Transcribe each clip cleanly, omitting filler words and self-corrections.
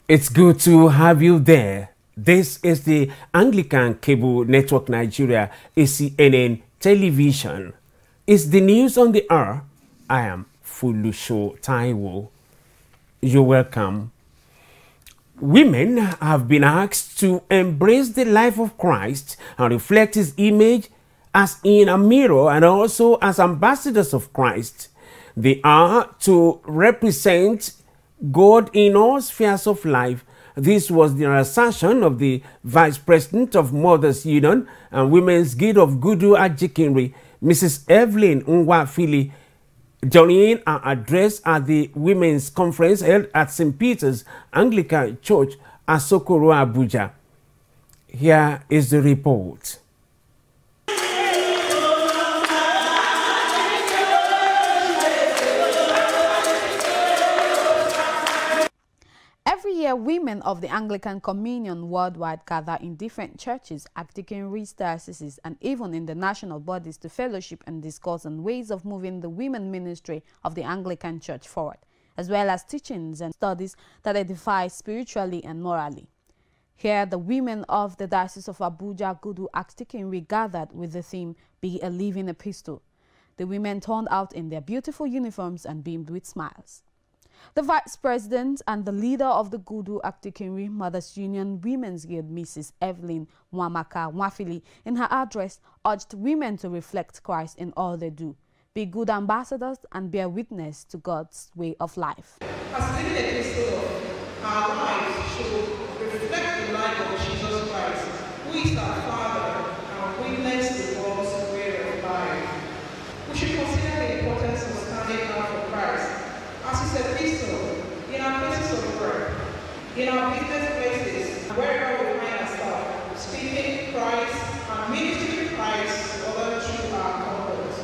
It's good to have you there. This is the Anglican Cable Network Nigeria, ACNN Television. It's the news on the hour. I am Fulusho Taiwo. You're welcome. Women have been asked to embrace the life of Christ and reflect his image as in a mirror and also as ambassadors of Christ. They are to represent God in all spheres of life. This was the assertion of the Vice President of Mothers Union and Women's Guild of Gudu Ajikinri, Mrs. Evelyn Nwafili, during an address at the Women's Conference held at St. Peter's Anglican Church, Asokoro, Abuja. Here is the report. Every year, women of the Anglican Communion worldwide gather in different churches, Anglican dioceses, and even in the national bodies to fellowship and discuss on ways of moving the women ministry of the Anglican Church forward, as well as teachings and studies that edify spiritually and morally. Here, the women of the Diocese of Abuja, Gudu Ajikinri gathered with the theme, Be a Living Epistle. The women turned out in their beautiful uniforms and beamed with smiles. The Vice President and the leader of the Gudu Ajikinri Mothers Union Women's Guild, Mrs. Evelyn Nwafili, in her address, urged women to reflect Christ in all they do, be good ambassadors, and bear witness to God's way of life. As living epistle, our lives should reflect the life of Jesus Christ, who is our Father, and witness the Lord's way of life. We should consider the importance of standing out for Christ as his epistle, in our places of work, in our business places, wherever we find ourselves, speaking Christ and ministering Christ other through our conduct.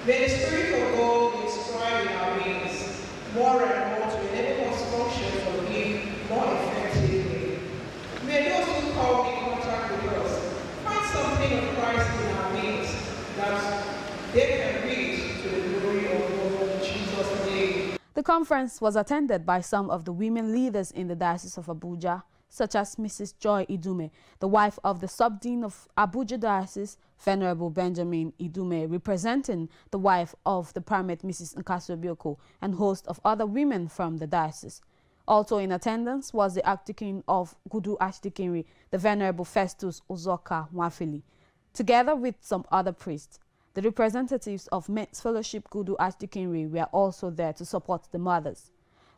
May the Spirit of God inspire in our beings more and more to enable us to function for him more effectively. May those who come in contact with us find something of Christ in our beings that they can read to the glory of God in Jesus' name. The conference was attended by some of the women leaders in the Diocese of Abuja, such as Mrs. Joy Idume, the wife of the Sub-Dean of Abuja Diocese, Venerable Benjamin Idume, representing the wife of the Primate Mrs. Nkasobioko, and host of other women from the diocese. Also in attendance was the Archdeacon of Gudu Ajikinri, the Venerable Festus Uzoka Nwafili, together with some other priests. The representatives of Men's Fellowship Gudu Ajikinri were also there to support the mothers.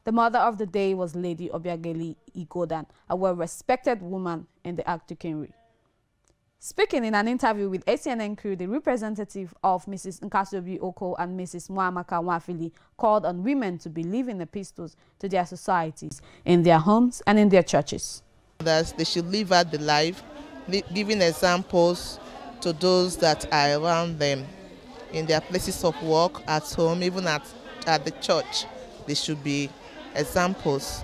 The mother of the day was Lady Obiageli Igodan, a well-respected woman in the Archdeaconry. Speaking in an interview with ACNN crew, the representative of Mrs. Nkasobioko and Mrs. Nwamaka Nwafili called on women to be living epistles to their societies, in their homes and in their churches. They should live out the life, giving examples to those that are around them, in their places of work, at home, even at the church. They should be examples.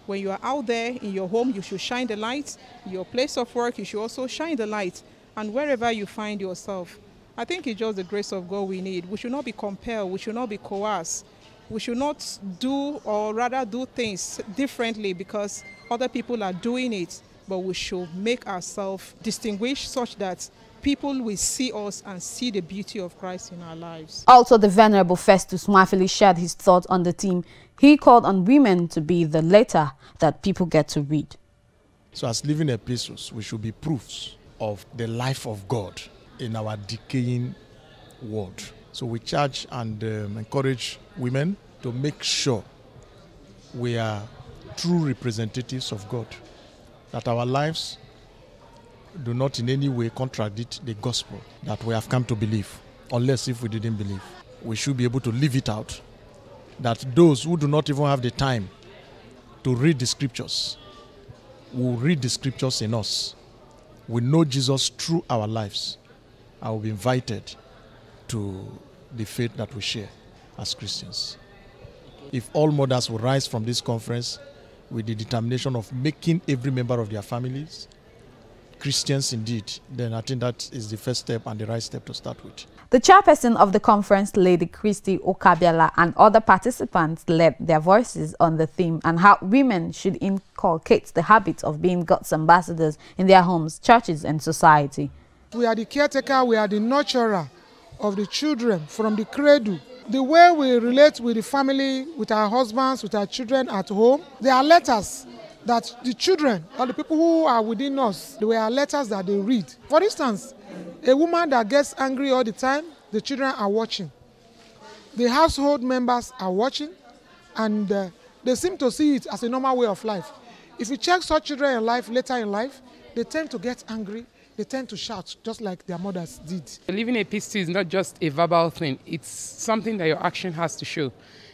When you are out there in your home, you should shine the light. In your place of work, you should also shine the light. And wherever you find yourself, I think it's just the grace of God we need. We should not be compelled. We should not be coerced. We should not do, or rather do things differently because other people are doing it. But we should make ourselves distinguished such that people will see us and see the beauty of Christ in our lives. Also, the Venerable Festus Nwafili shared his thoughts on the theme. He called on women to be the letter that people get to read. So as living epistles, we should be proofs of the life of God in our decaying world. So we charge and encourage women to make sure we are true representatives of God, that our lives do not in any way contradict the gospel that we have come to believe, unless if we didn't believe. We should be able to live it out, that those who do not even have the time to read the scriptures will read the scriptures in us. We know Jesus through our lives. I will be invited to the faith that we share as Christians. If all mothers will rise from this conference with the determination of making every member of their families Christians indeed, then I think that is the first step and the right step to start with. The chairperson of the conference, Lady Christy Okabiala, and other participants led their voices on the theme and how women should inculcate the habit of being God's ambassadors in their homes, churches, and society. We are the caretaker, we are the nurturer of the children from the cradle. The way we relate with the family, with our husbands, with our children at home, there are letters that the children or the people who are within us, there are letters that they read. For instance, a woman that gets angry all the time, the children are watching. The household members are watching, and they seem to see it as a normal way of life. If you check such children in life, later in life, they tend to get angry, they tend to shout, just like their mothers did. Living a peace is not just a verbal thing, it's something that your action has to show.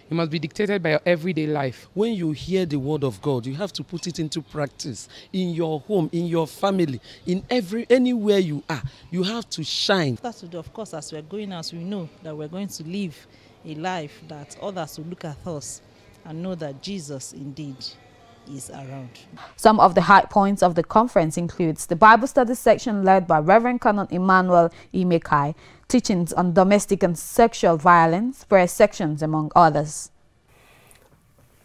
It must be dictated by your everyday life. When you hear the word of God, you have to put it into practice in your home, in your family, in anywhere you are. You have to shine. That's to do, of course, as we're going out, we know that we're going to live a life that others will look at us and know that Jesus indeed is around. Some of the high points of the conference includes the Bible study section led by Reverend Canon Emmanuel Imekai, teachings on domestic and sexual violence, prayer sections, among others.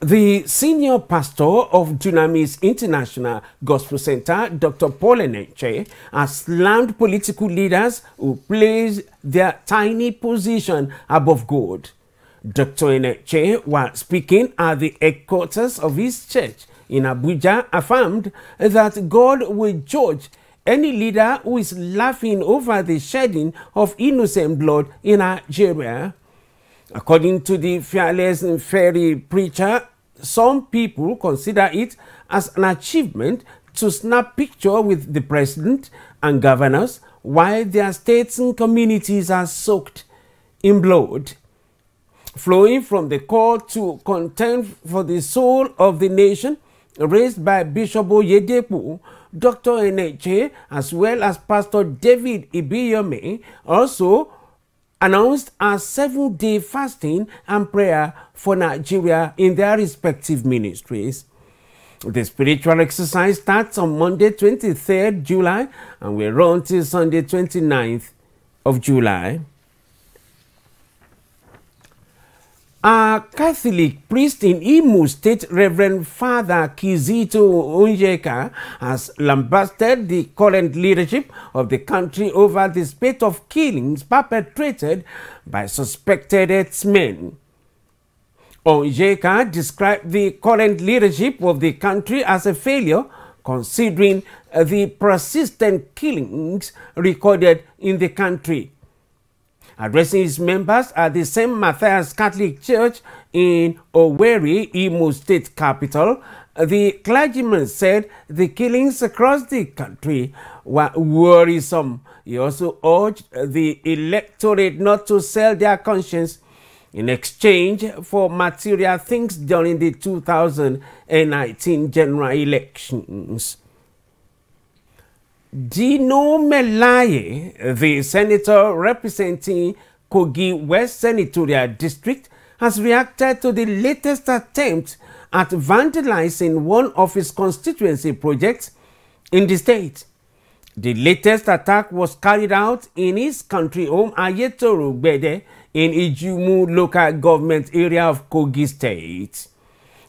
The senior pastor of Dunamis International Gospel Center, Dr. Paul Eneche, has slammed political leaders who place their tiny position above God. Dr. Eneche, while speaking at the headquarters of his church in Abuja, affirmed that God will judge any leader who is laughing over the shedding of innocent blood in Nigeria. According to the fearless and fairy preacher, some people consider it as an achievement to snap picture with the president and governors while their states and communities are soaked in blood. Flowing from the call to contend for the soul of the nation raised by Bishop Oyedepo, Dr. Eneche, as well as Pastor David Ibiyome, also announced a 7-day fasting and prayer for Nigeria in their respective ministries. The spiritual exercise starts on Monday, 23rd July, and will run till Sunday, 29th of July. A Catholic priest in Imo State, Reverend Father Kizito Onjeka, has lambasted the current leadership of the country over the spate of killings perpetrated by suspected herdsmen. Onjeka described the current leadership of the country as a failure, considering the persistent killings recorded in the country. Addressing his members at the St. Matthias Catholic Church in Owerri, Imo State capital, the clergyman said the killings across the country were worrisome. He also urged the electorate not to sell their conscience in exchange for material things during the 2019 general elections. DINO MELAYE, the senator representing Kogi West Senatorial District, has reacted to the latest attempt at vandalizing one of his constituency projects in the state. The latest attack was carried out in his country home, Ayetoro Gbede, in Ijumu local government area of Kogi State.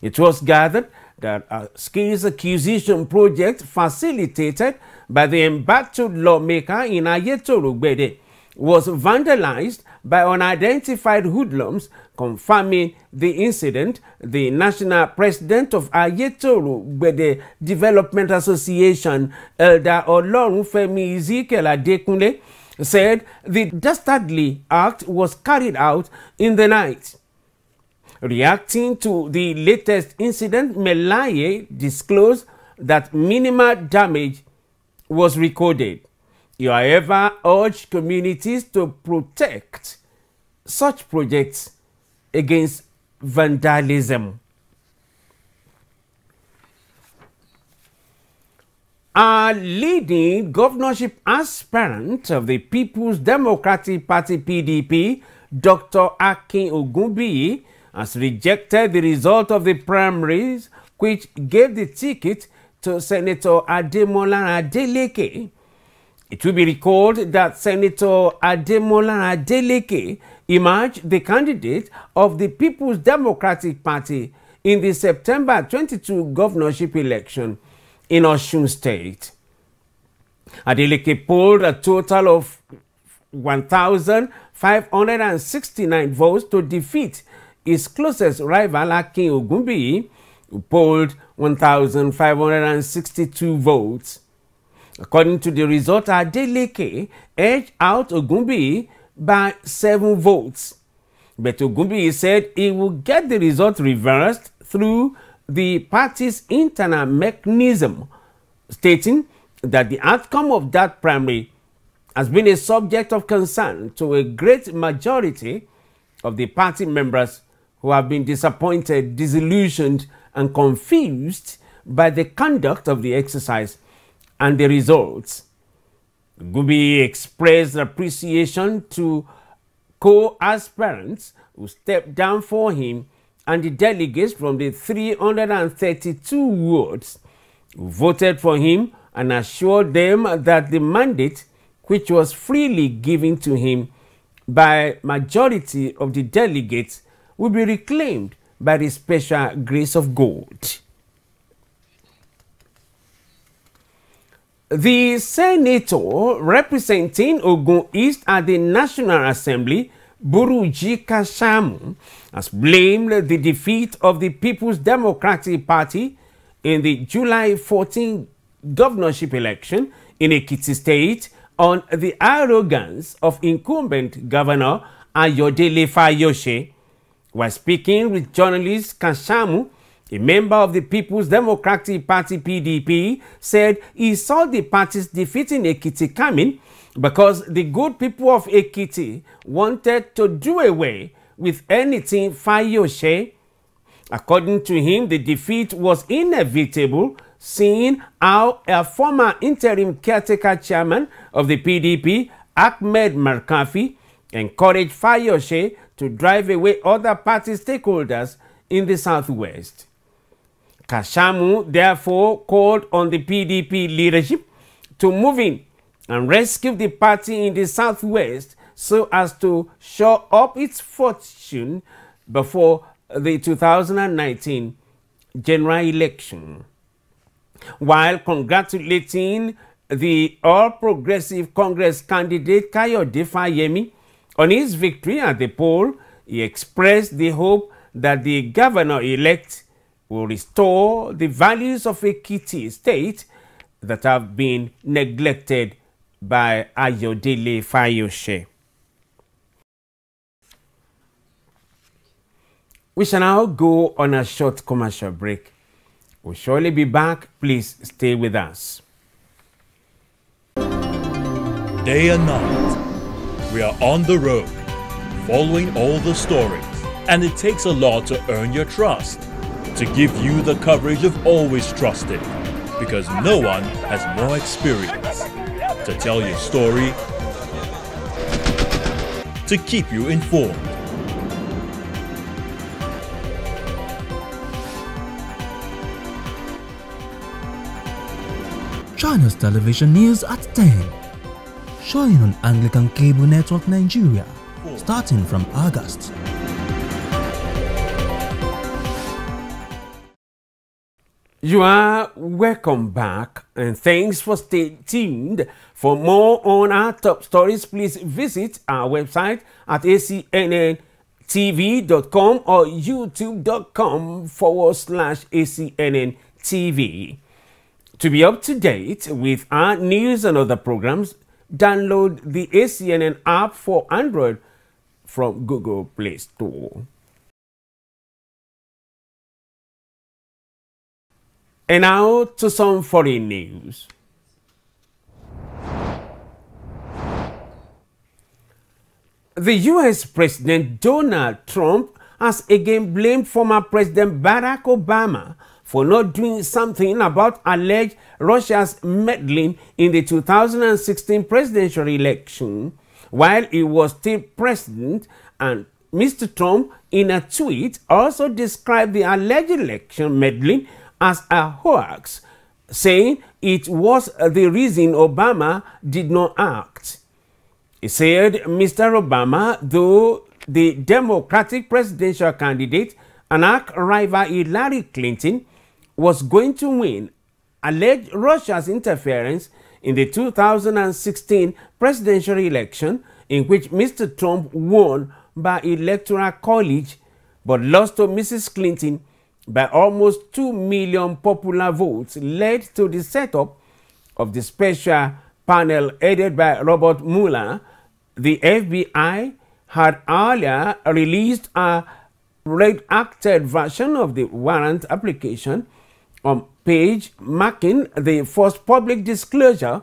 It was gathered that a skills acquisition project facilitated by the embattled lawmaker in Ayetoro Gbede was vandalized by unidentified hoodlums. Confirming the incident, the national president of Ayetoro Gbede Development Association, Elder Olorunfemi Ezekiel Adekunle, said the dastardly act was carried out in the night. Reacting to the latest incident, MELAYE disclosed that minimal damage was recorded. He, however, urged communities to protect such projects against vandalism. A leading governorship aspirant of the People's Democratic Party PDP, Dr. Akin Ogunbiyi, has rejected the result of the primaries, which gave the ticket to Senator Ademola Adeleke. It will be recalled that Senator Ademola Adeleke emerged the candidate of the People's Democratic Party in the September 22 governorship election in Osun State. Adeleke polled a total of 1,569 votes to defeat his closest rival, Akin Ogunbiyi, who polled 1,562 votes. According to the result, Adeleke edged out Ogunbiyi by 7 votes. But Ogunbiyi said he will get the result reversed through the party's internal mechanism, stating that the outcome of that primary has been a subject of concern to a great majority of the party members who have been disappointed, disillusioned, and confused by the conduct of the exercise and the results. Ogunbiyi expressed appreciation to co-aspirants who stepped down for him and the delegates from the 332 wards who voted for him, and assured them that the mandate, which was freely given to him by majority of the delegates, will be reclaimed by the special grace of God. The senator representing Ogun East at the National Assembly, Buruji Kashamu, has blamed the defeat of the People's Democratic Party in the July 14 governorship election in Ekiti State on the arrogance of incumbent Governor Ayodele Fayose. While speaking with journalists, Kashamu, a member of the People's Democratic Party PDP, said he saw the party's defeat in Ekiti coming because the good people of Ekiti wanted to do away with anything Fayose. According to him, the defeat was inevitable, seeing how a former interim caretaker chairman of the PDP, Ahmed Markafi, encouraged Fayose to drive away other party stakeholders in the southwest. Kashamu therefore called on the PDP leadership to move in and rescue the party in the southwest so as to shore up its fortune before the 2019 general election. While congratulating the All Progressive Congress candidate Kayode Fayemi on his victory at the poll, he expressed the hope that the governor-elect will restore the values of Ekiti State that have been neglected by Ayodele Fayose. We shall now go on a short commercial break. We'll surely be back. Please stay with us. Day and night, we are on the road, following all the stories, and it takes a lot to earn your trust, to give you the coverage you've always trusted, because no one has more experience to tell your story, to keep you informed. China's television news at 10, showing on Anglican Cable Network Nigeria, starting from August. You are welcome back, and thanks for staying tuned. For more on our top stories, please visit our website at ACNNTV.com or youtube.com/ACNNTV. To be up to date with our news and other programs, download the ACNN app for Android from Google Play Store. And now to some foreign news. The U.S. President Donald Trump has again blamed former President Barack Obama for not doing something about alleged Russia's meddling in the 2016 presidential election while he was still president, and Mr. Trump, in a tweet, also described the alleged election meddling as a hoax saying it was the reason Obama did not act. He said Mr. Obama, though the Democratic presidential candidate and arch-rival Hillary Clinton, was going to win, alleged Russia's interference in the 2016 presidential election, in which Mr. Trump won by electoral college but lost to Mrs. Clinton by almost 2 million popular votes, led to the setup of the special panel headed by Robert Mueller. The FBI had earlier released a redacted version of the warrant application on page marking the first public disclosure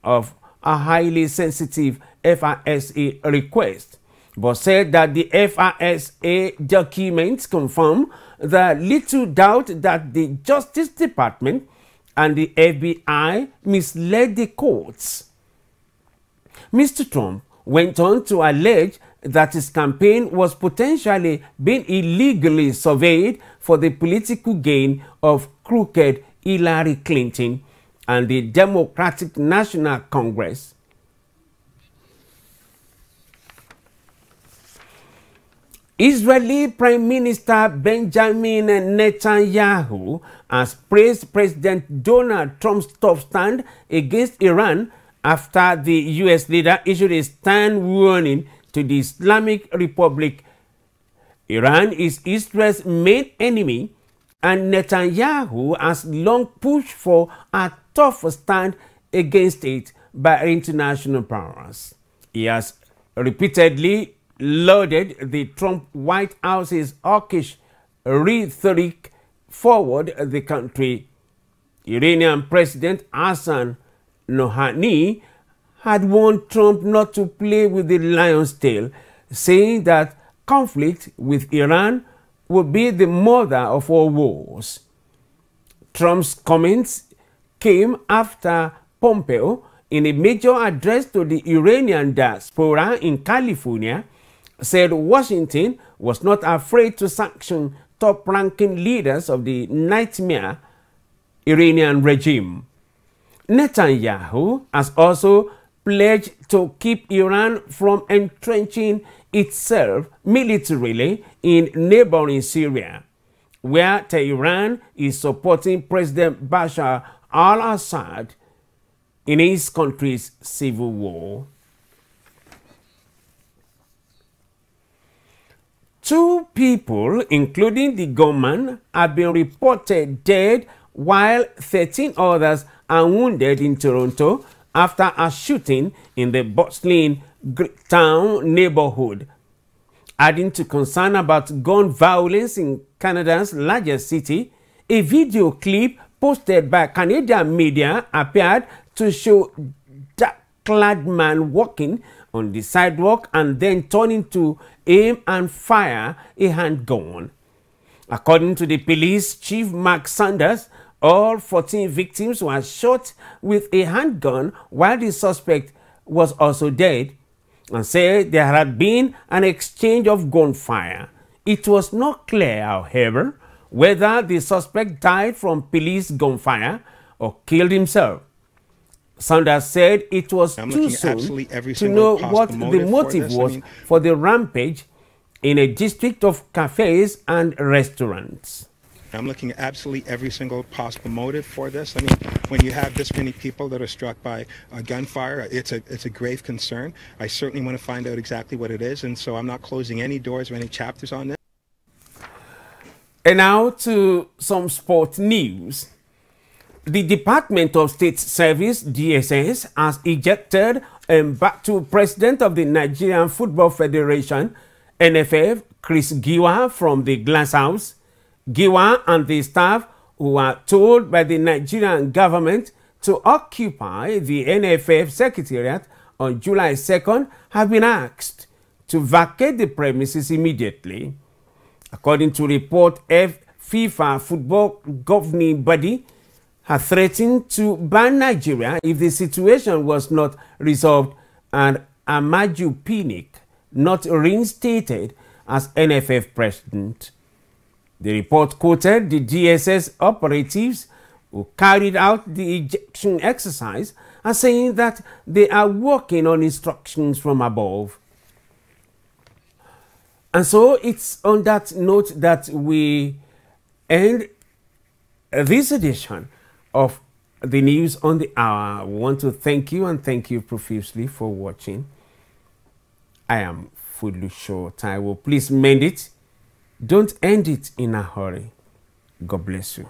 of a highly sensitive FRSA request, but said that the FRSA documents confirm the little doubt that the Justice Department and the FBI misled the courts. Mr. Trump went on to allege that his campaign was potentially being illegally surveyed for the political gain of crooked Hillary Clinton and the Democratic National Congress. Israeli Prime Minister Benjamin Netanyahu has praised President Donald Trump's tough stand against Iran after the U.S. leader issued a stern warning to the Islamic Republic. Iran is Israel's main enemy, and Netanyahu has long pushed for a tough stand against it by international powers. He has repeatedly lauded the Trump White House's hawkish rhetoric forward the country. Iranian President Hassan Rouhani had warned Trump not to play with the lion's tail, saying that conflict with Iran would be the mother of all wars. Trump's comments came after Pompeo, in a major address to the Iranian diaspora in California, said Washington was not afraid to sanction top-ranking leaders of the nightmare Iranian regime. Netanyahu has also pledged to keep Iran from entrenching itself militarily in neighboring Syria, where Tehran is supporting President Bashar al-Assad in his country's civil war. 2 people, including the gunman, have been reported dead, while 13 others are wounded in Toronto after a shooting in the bustling Greektown neighborhood. Adding to concern about gun violence in Canada's largest city, a video clip posted by Canadian media appeared to show a dark-clad man walking on the sidewalk and then turning to aim and fire a handgun. According to the police chief, Mark Sanders, all 14 victims were shot with a handgun, while the suspect was also dead, and said there had been an exchange of gunfire. It was not clear, however, whether the suspect died from police gunfire or killed himself. Sanders said it was too soon to know what the motive was for the rampage in a district of cafes and restaurants. I'm looking at absolutely every single possible motive for this. I mean, when you have this many people that are struck by gunfire, it's a grave concern. I certainly want to find out exactly what it is, and so I'm not closing any doors or any chapters on this. And now to some sport news. The Department of State Service, DSS, has ejected embattled president of the Nigerian Football Federation, NFF, Chris Giwa, from the glass house. Giwa and the staff, who were told by the Nigerian government to occupy the NFF secretariat on July 2nd, have been asked to vacate the premises immediately. According to report, FIFA football governing body had threatened to ban Nigeria if the situation was not resolved and Amaju Pinnick not reinstated as NFF president. The report quoted the DSS operatives who carried out the ejection exercise are saying that they are working on instructions from above. And so it's on that note that we end this edition of the News on the Hour. We want to thank you and thank you profusely for watching. I am Fulusho Taiwo. Please mend it. Don't end it in a hurry. God bless you.